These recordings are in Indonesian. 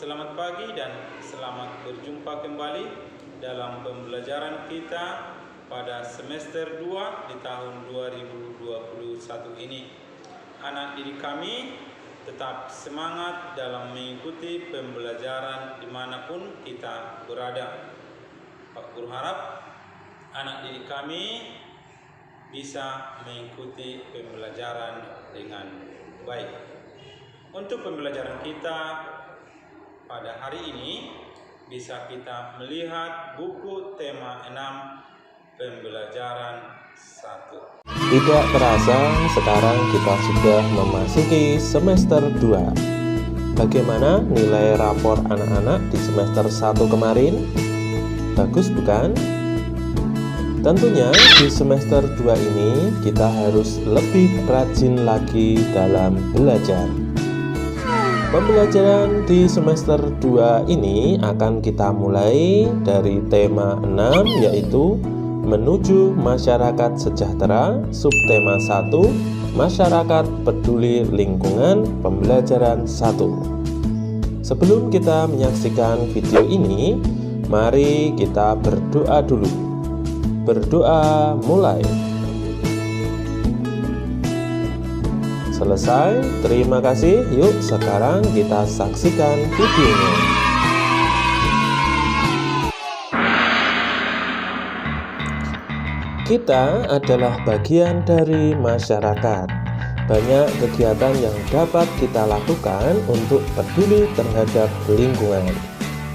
Selamat pagi dan selamat berjumpa kembali dalam pembelajaran kita pada semester 2 di tahun 2021 ini. Anak didik kami tetap semangat dalam mengikuti pembelajaran dimanapun kita berada. Pak Guru harap anak didik kami bisa mengikuti pembelajaran dengan baik. Untuk pembelajaran kita pada hari ini bisa kita melihat buku tema 6 pembelajaran 1. Tidak terasa sekarang kita sudah memasuki semester 2. Bagaimana nilai rapor anak-anak di semester 1 kemarin? Bagus bukan? Tentunya di semester 2 ini kita harus lebih rajin lagi dalam belajar. Pembelajaran di semester 2 ini akan kita mulai dari tema 6, yaitu menuju masyarakat sejahtera, subtema 1, masyarakat peduli lingkungan, pembelajaran 1. Sebelum kita menyaksikan video ini, mari kita berdoa dulu. Berdoa mulai. Selesai, terima kasih. Yuk sekarang kita saksikan videonya. Kita adalah bagian dari masyarakat. Banyak kegiatan yang dapat kita lakukan untuk peduli terhadap lingkungan.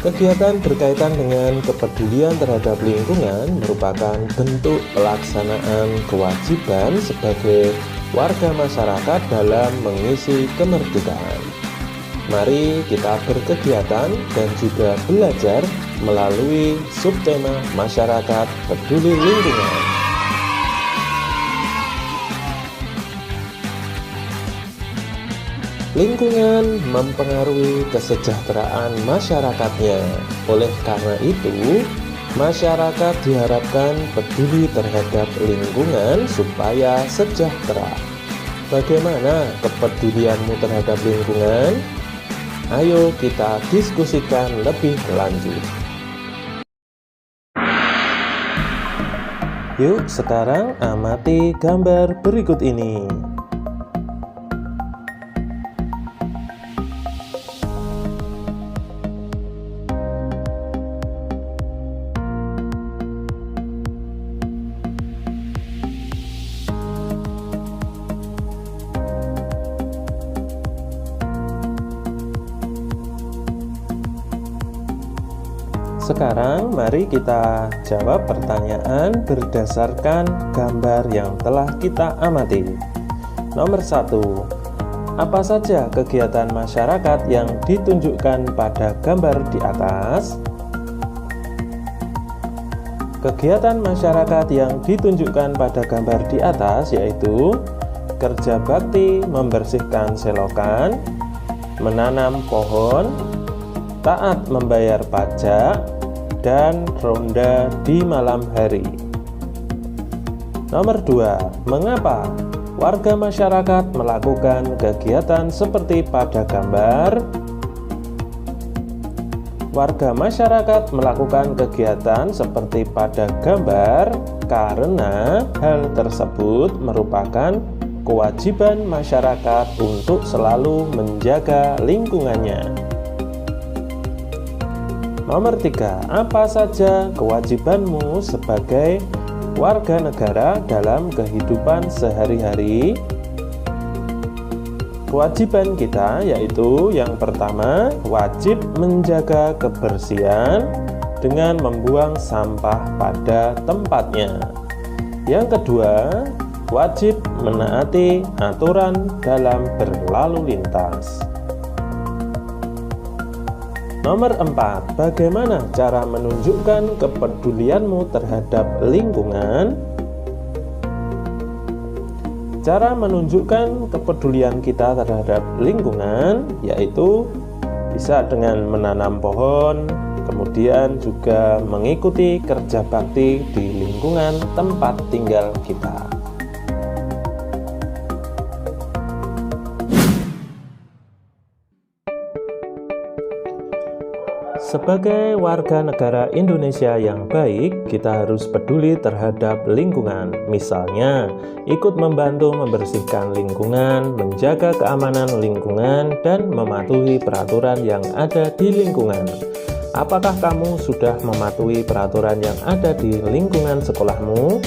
Kegiatan berkaitan dengan kepedulian terhadap lingkungan merupakan bentuk pelaksanaan kewajiban sebagai warga masyarakat dalam mengisi kemerdekaan. Mari kita berkegiatan dan juga belajar melalui subtema masyarakat peduli lingkungan. Lingkungan mempengaruhi kesejahteraan masyarakatnya. Oleh karena itu, masyarakat diharapkan peduli terhadap lingkungan supaya sejahtera. Bagaimana kepedulianmu terhadap lingkungan? Ayo kita diskusikan lebih lanjut. Yuk sekarang amati gambar berikut ini. Sekarang mari kita jawab pertanyaan berdasarkan gambar yang telah kita amati. Nomor 1. Apa saja kegiatan masyarakat yang ditunjukkan pada gambar di atas? Kegiatan masyarakat yang ditunjukkan pada gambar di atas yaitu kerja bakti membersihkan selokan, menanam pohon, taat membayar pajak, dan ronda di malam hari. Nomor 2. Mengapa warga masyarakat melakukan kegiatan seperti pada gambar? Warga masyarakat melakukan kegiatan seperti pada gambar karena hal tersebut merupakan kewajiban masyarakat untuk selalu menjaga lingkungannya. Nomor 3. Apa saja kewajibanmu sebagai warga negara dalam kehidupan sehari-hari? Kewajiban kita yaitu yang pertama, wajib menjaga kebersihan dengan membuang sampah pada tempatnya. Yang kedua, wajib menaati aturan dalam berlalu lintas. Nomor 4. Bagaimana cara menunjukkan kepedulianmu terhadap lingkungan? Cara menunjukkan kepedulian kita terhadap lingkungan yaitu bisa dengan menanam pohon, kemudian juga mengikuti kerja bakti di lingkungan tempat tinggal kita. Sebagai warga negara Indonesia yang baik, kita harus peduli terhadap lingkungan. Misalnya, ikut membantu membersihkan lingkungan, menjaga keamanan lingkungan, dan mematuhi peraturan yang ada di lingkungan. Apakah kamu sudah mematuhi peraturan yang ada di lingkungan sekolahmu?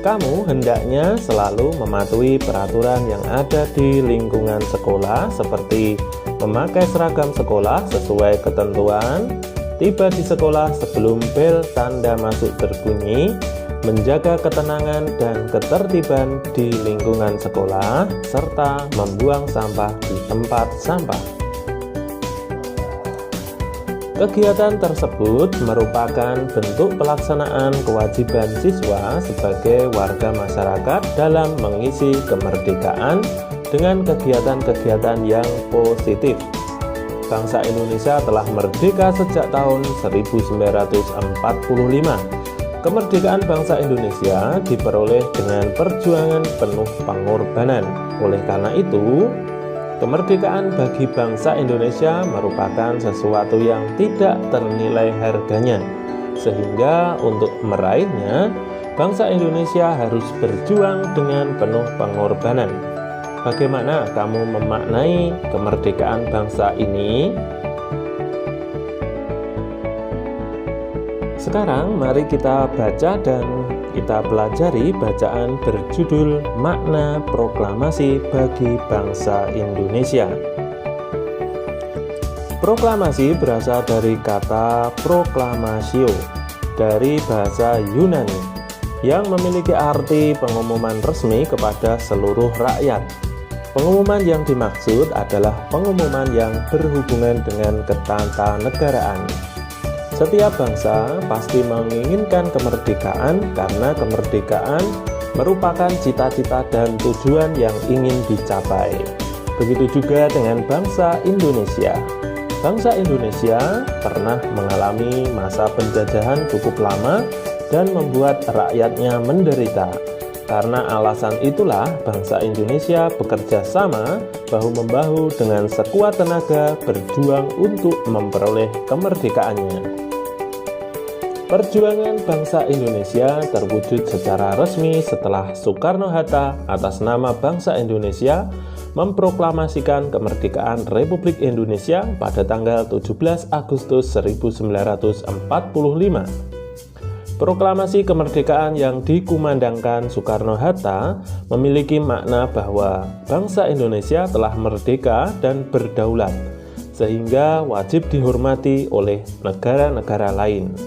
Kamu hendaknya selalu mematuhi peraturan yang ada di lingkungan sekolah seperti memakai seragam sekolah sesuai ketentuan, tiba di sekolah sebelum bel tanda masuk berbunyi, menjaga ketenangan dan ketertiban di lingkungan sekolah, serta membuang sampah di tempat sampah. Kegiatan tersebut merupakan bentuk pelaksanaan kewajiban siswa sebagai warga masyarakat dalam mengisi kemerdekaan dengan kegiatan-kegiatan yang positif. Bangsa Indonesia telah merdeka sejak tahun 1945. Kemerdekaan bangsa Indonesia diperoleh dengan perjuangan penuh pengorbanan. Oleh karena itu, kemerdekaan bagi bangsa Indonesia merupakan sesuatu yang tidak ternilai harganya, sehingga untuk meraihnya, bangsa Indonesia harus berjuang dengan penuh pengorbanan. Bagaimana kamu memaknai kemerdekaan bangsa ini? Sekarang mari kita baca dan kita pelajari bacaan berjudul Makna Proklamasi bagi Bangsa Indonesia. Proklamasi berasal dari kata proklamasio dari bahasa Yunani yang memiliki arti pengumuman resmi kepada seluruh rakyat. Pengumuman yang dimaksud adalah pengumuman yang berhubungan dengan ketatanegaraan. Setiap bangsa pasti menginginkan kemerdekaan karena kemerdekaan merupakan cita-cita dan tujuan yang ingin dicapai. Begitu juga dengan bangsa Indonesia. Bangsa Indonesia pernah mengalami masa penjajahan cukup lama dan membuat rakyatnya menderita. Karena alasan itulah bangsa Indonesia bekerja sama bahu-membahu dengan sekuat tenaga berjuang untuk memperoleh kemerdekaannya. Perjuangan bangsa Indonesia terwujud secara resmi setelah Soekarno-Hatta atas nama bangsa Indonesia memproklamasikan kemerdekaan Republik Indonesia pada tanggal 17 Agustus 1945. Proklamasi kemerdekaan yang dikumandangkan Soekarno-Hatta memiliki makna bahwa bangsa Indonesia telah merdeka dan berdaulat, sehingga wajib dihormati oleh negara-negara lain.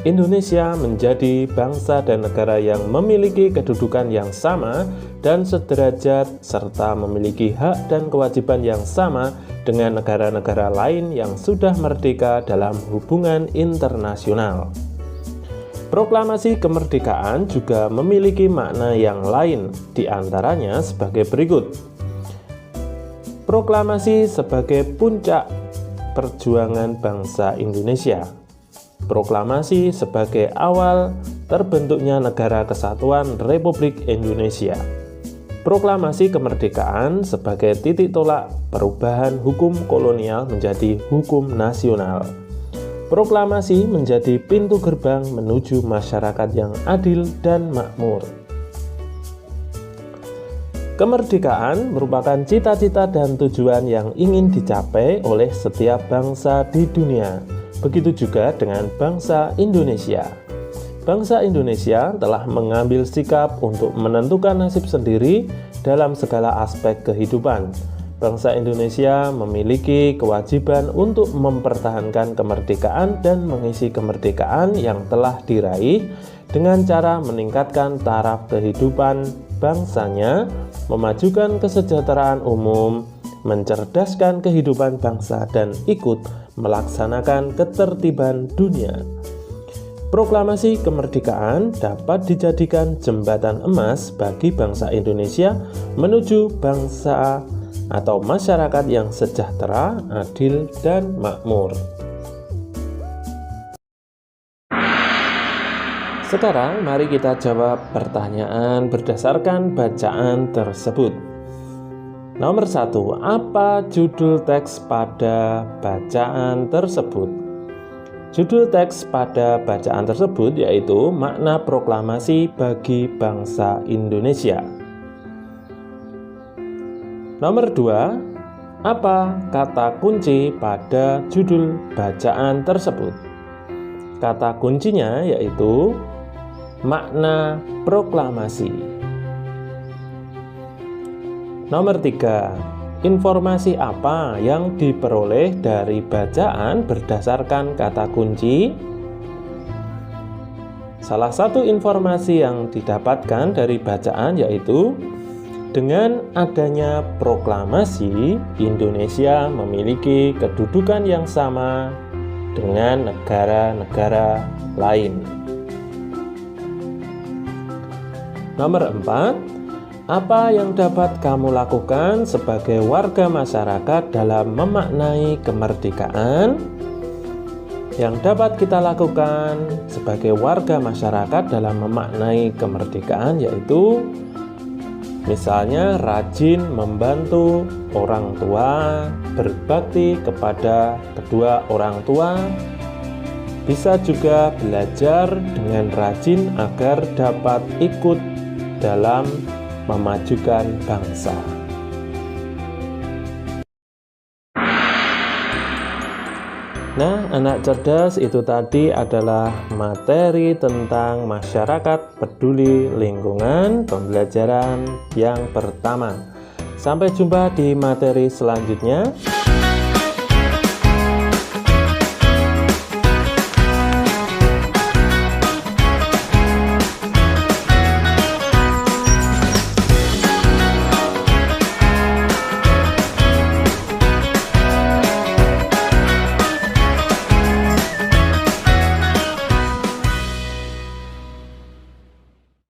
Indonesia menjadi bangsa dan negara yang memiliki kedudukan yang sama dan sederajat serta memiliki hak dan kewajiban yang sama dengan negara-negara lain yang sudah merdeka dalam hubungan internasional. Proklamasi kemerdekaan juga memiliki makna yang lain, di antaranya sebagai berikut. Proklamasi sebagai puncak perjuangan bangsa Indonesia. Proklamasi sebagai awal terbentuknya Negara Kesatuan Republik Indonesia. Proklamasi kemerdekaan sebagai titik tolak perubahan hukum kolonial menjadi hukum nasional. Proklamasi menjadi pintu gerbang menuju masyarakat yang adil dan makmur. Kemerdekaan merupakan cita-cita dan tujuan yang ingin dicapai oleh setiap bangsa di dunia. Begitu juga dengan bangsa Indonesia. Bangsa Indonesia telah mengambil sikap untuk menentukan nasib sendiri dalam segala aspek kehidupan. Bangsa Indonesia memiliki kewajiban untuk mempertahankan kemerdekaan dan mengisi kemerdekaan yang telah diraih dengan cara meningkatkan taraf kehidupan bangsanya, memajukan kesejahteraan umum, mencerdaskan kehidupan bangsa, dan ikut melaksanakan ketertiban dunia. Proklamasi kemerdekaan dapat dijadikan jembatan emas bagi bangsa Indonesia menuju bangsa atau masyarakat yang sejahtera, adil, dan makmur. Sekarang mari kita jawab pertanyaan berdasarkan bacaan tersebut. Nomor 1, apa judul teks pada bacaan tersebut? Judul teks pada bacaan tersebut yaitu Makna Proklamasi bagi Bangsa Indonesia. Nomor 2, apa kata kunci pada judul bacaan tersebut? Kata kuncinya yaitu makna proklamasi. Nomor 3, informasi apa yang diperoleh dari bacaan berdasarkan kata kunci? Salah satu informasi yang didapatkan dari bacaan yaitu dengan adanya proklamasi, Indonesia memiliki kedudukan yang sama dengan negara-negara lain. Nomor 4, apa yang dapat kamu lakukan sebagai warga masyarakat dalam memaknai kemerdekaan? Yang dapat kita lakukan sebagai warga masyarakat dalam memaknai kemerdekaan yaitu misalnya rajin membantu orang tua, berbakti kepada kedua orang tua, bisa juga belajar dengan rajin agar dapat ikut dalam memajukan bangsa. Nah, anak cerdas, itu tadi adalah materi tentang masyarakat peduli lingkungan pembelajaran yang pertama. Sampai jumpa di materi selanjutnya.